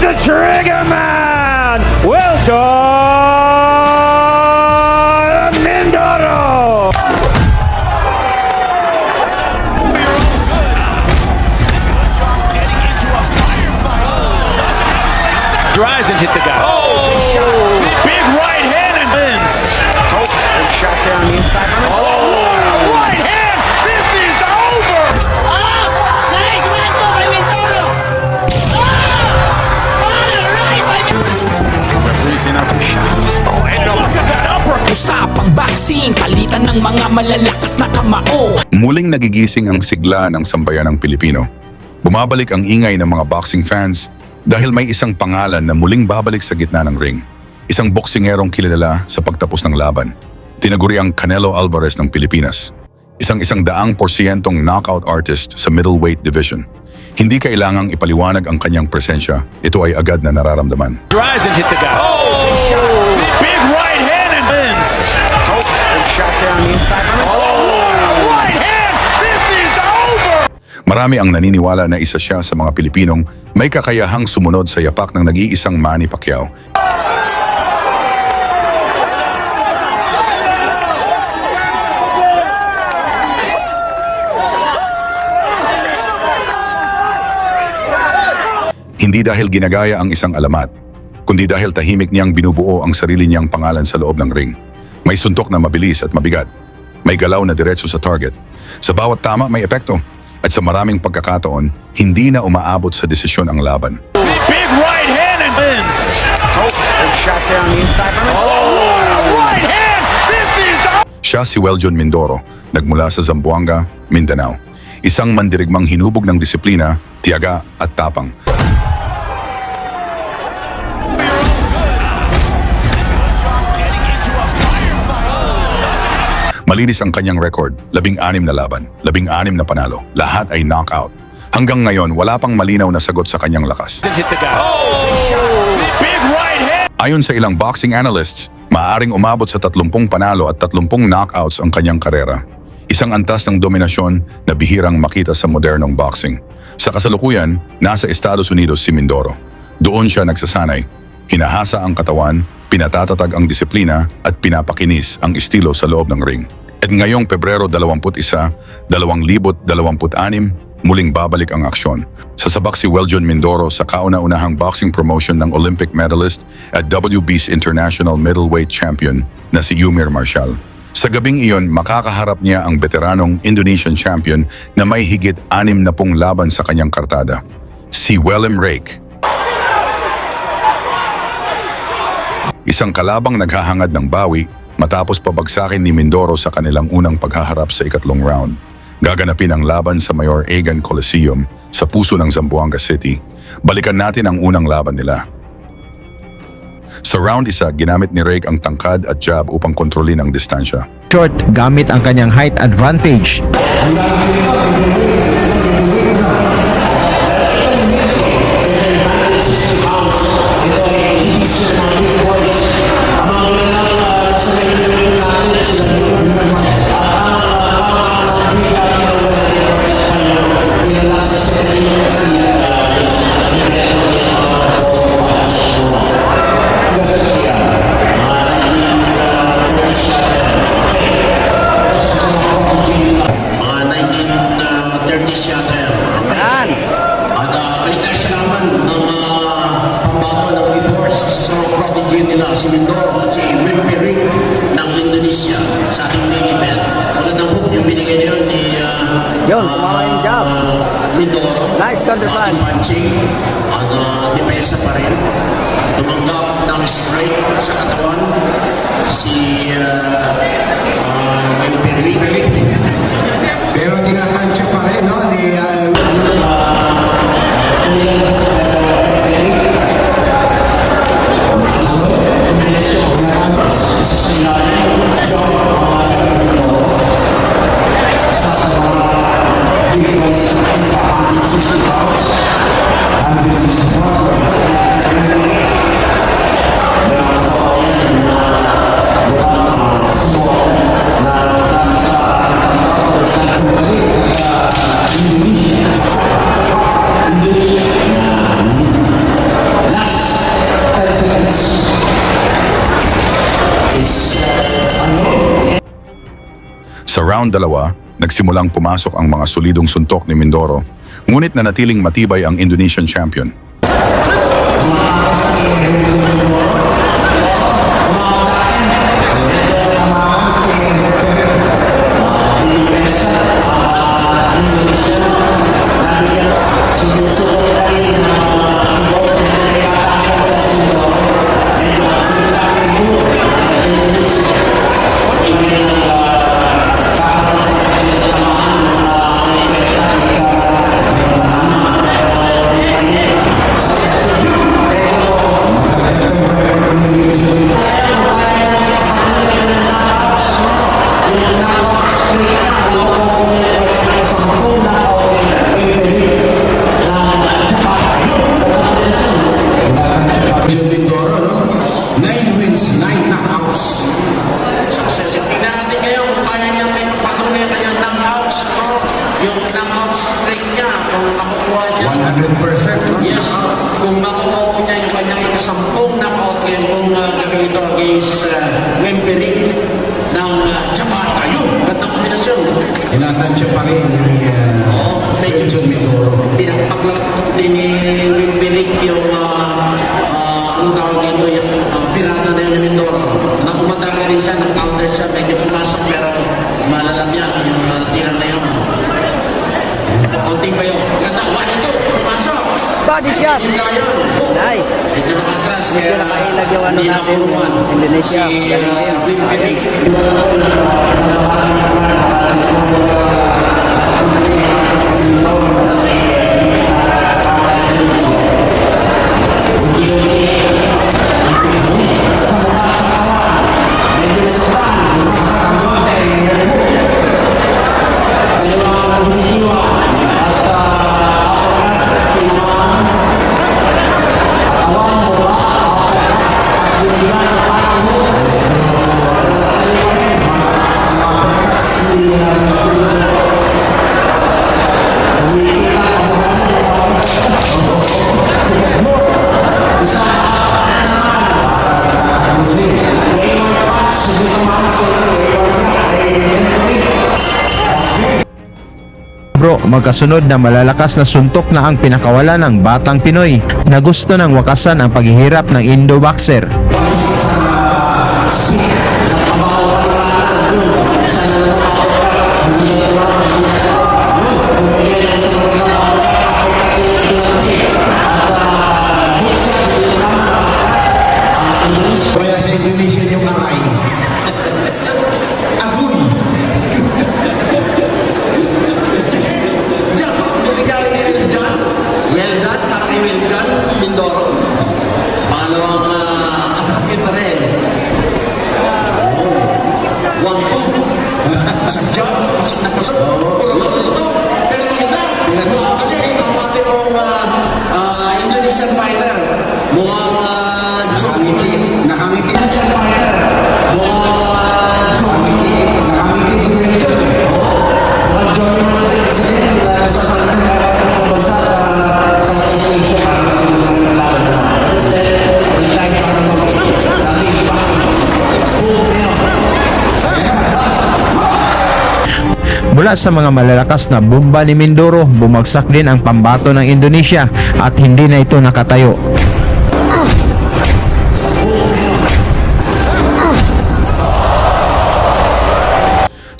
the Trigger Man, Welton Mindoro. Drives and hit the guy. Oh, big right hand and wins. Oh, big shot there on the inside. Oh, right hand. This is over. Nice one to by Mindoro! Right by Referee's in after shot. Oh, and look at that uppercut. Usapang boxing, palitan ng mga malalakas na kamao. Muling nagigising ang sigla ng sambayanang Pilipino. Bumabalik ang ingay ng mga boxing fans dahil may isang pangalan na muling babalik sa gitna ng ring. Isang boksingerong kilala sa pagtapos ng laban. Tinaguri ang Canelo Alvarez ng Pilipinas. Isang 100% knockout artist sa middleweight division. Hindi kailangang ipaliwanag ang kanyang presensya. Ito ay agad na nararamdaman. Drives and hit the guy. Oh, big right hand and wins. Oh, big shot there on the inside. Oh, right hand. This is over. Marami ang naniniwala na isa siya sa mga Pilipinong may kakayahang sumunod sa yapak ng nag-iisang Manny Pacquiao. Hindi dahil ginagaya ang isang alamat, kundi dahil tahimik niyang binubuo ang sarili niyang pangalan sa loob ng ring. May suntok na mabilis at mabigat. May galaw na diretso sa target. Sa bawat tama may epekto. At sa maraming pagkakataon, hindi na umaabot sa desisyon ang laban. Big right hand and wins. Oh, big shot there on the inside. Oh, right hand. This is over. Siya si Welton Mindoro, nagmula sa Zamboanga, Mindanao. Isang mandirigmang hinubog ng disiplina, tiyaga at tapang. Malinis ang kanyang record, 16 na laban, 16 na panalo, lahat ay knockout. Hanggang ngayon, wala pang malinaw na sagot sa kanyang lakas. Hit the guy. Oh, big right hand. Ayon sa ilang boxing analysts, maaaring umabot sa 30 panalo at 30 knockouts ang kanyang karera. Isang antas ng dominasyon na bihirang makita sa modernong boxing. Sa kasalukuyan, nasa Estados Unidos si Mindoro. Doon siya nagsasanay. Hinahasa ang katawan, pinatatatag ang disiplina at pinapakinis ang estilo sa loob ng ring. At ngayong Pebrero 21, 2026, muling babalik ang aksyon. Sasabak si Welton Mindoro sa kauna-unahang boxing promotion ng Olympic medalist at WBC International Middleweight Champion na si Yumir Marshall. Sa gabing iyon, makakaharap niya ang veteranong Indonesian champion na may higit 60 laban sa kanyang kartada, si Willem Rake. Isang kalabang naghahangad ng bawi matapos pabagsakin ni Mindoro sa kanilang unang paghaharap sa ikatlong round. Gaganapin ang laban sa Mayor Agan Coliseum sa puso ng Zamboanga City. Balikan natin ang unang laban nila. Sa round 1, ginamit ni Rake ang tangkad at jab upang kontrolin ang distansya. Short gamit ang kanyang height advantage. Si Mindoro at si Wilpery ng Indonesia sa ating main event. Magandang hook yung binigay niyo ni Yun, kumawa yung job. Mindoro. Nice counter punch. Punching at depensa pa rin. Tumanggap ng straight sa katawan si Wilpery. Pero tinatansya pa rin no, ni round 2, nagsimulang pumasok ang mga solidong suntok ni Mindoro, ngunit nanatiling matibay ang Indonesian champion. Joe Mindoro, no? 9 wins, 9 knockouts. Success. Tingnan natin ngayon kung kaya niya may patunay ang kanyang knockouts. No? Yung knockout streak niya, kung makukuha niya. 100%, no? Yes, kung makukuha po niya yung kanyang ikasampung knockout game kung gagawin ito against Wimperik ng Jakarta. Yun, gandang kombinasyon. Tinatansya pa rin ni Joe Mindoro. Pinagpaglak din ni Wimperik yung anong tawag dito, yung pirata na yun ni Mindoro. Nakumadaga rin siya, nag-counter siya, medyo pumasok pero malalam niya yung tira na yun. Konting pa yun. Maganda, 1-2, pumasok. Body shot. Hindi na yun. Nice. Medyo nakatras, Medyo kaya nakailag yung ano hindi na natin, puruan. Indonesia. Si Magaling ngayon. Wimperik. Bro, magkasunod na malalakas na suntok na ang pinakawala ng batang Pinoy na gusto ng wakasan ang paghihirap ng Indo-boxer. Kaya sa Indonesia yung kamay. Agoy! Diyan, binigay ni Wiljan. Well done, para kay Wiljan Mindoro. Pangalawang atake pa rin. 1-2. Sa jump, pasok na pasok. Ito, pero ito, pinagawa niya ito ang ating Indonesian fighter. Mukhang Nakangiti. Nakangiti. Indonesian fighter. Mukhang Nakangiti si Richard. Mula sa mga malalakas na bomba ni Mindoro, bumagsak din ang pambato ng Indonesia at hindi na ito nakatayo.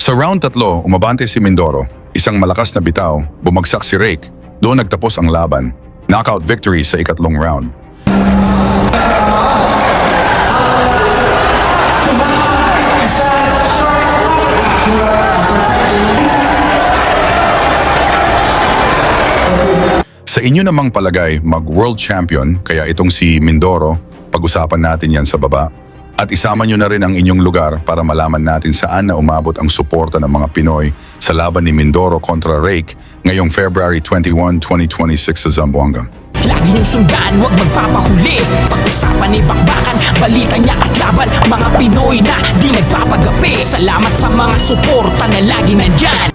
Sa round 3, umabante si Mindoro. Isang malakas na bitaw, bumagsak si Rake. Doon nagtapos ang laban. Knockout victory sa ikatlong round. Sa inyo namang palagay, mag-world champion, kaya itong si Mindoro, pag-usapan natin yan sa baba. At isama nyo na rin ang inyong lugar para malaman natin saan na umabot ang suporta ng mga Pinoy sa laban ni Mindoro kontra Rake ngayong February 21, 2026 sa Zamboanga. Lagi niyong sundan, huwag magpapahuli. Pag-usapan ni bakbakan, balita niya at laban. Mga Pinoy na di nagpapagapi. Salamat sa mga suporta na lagi nandyan.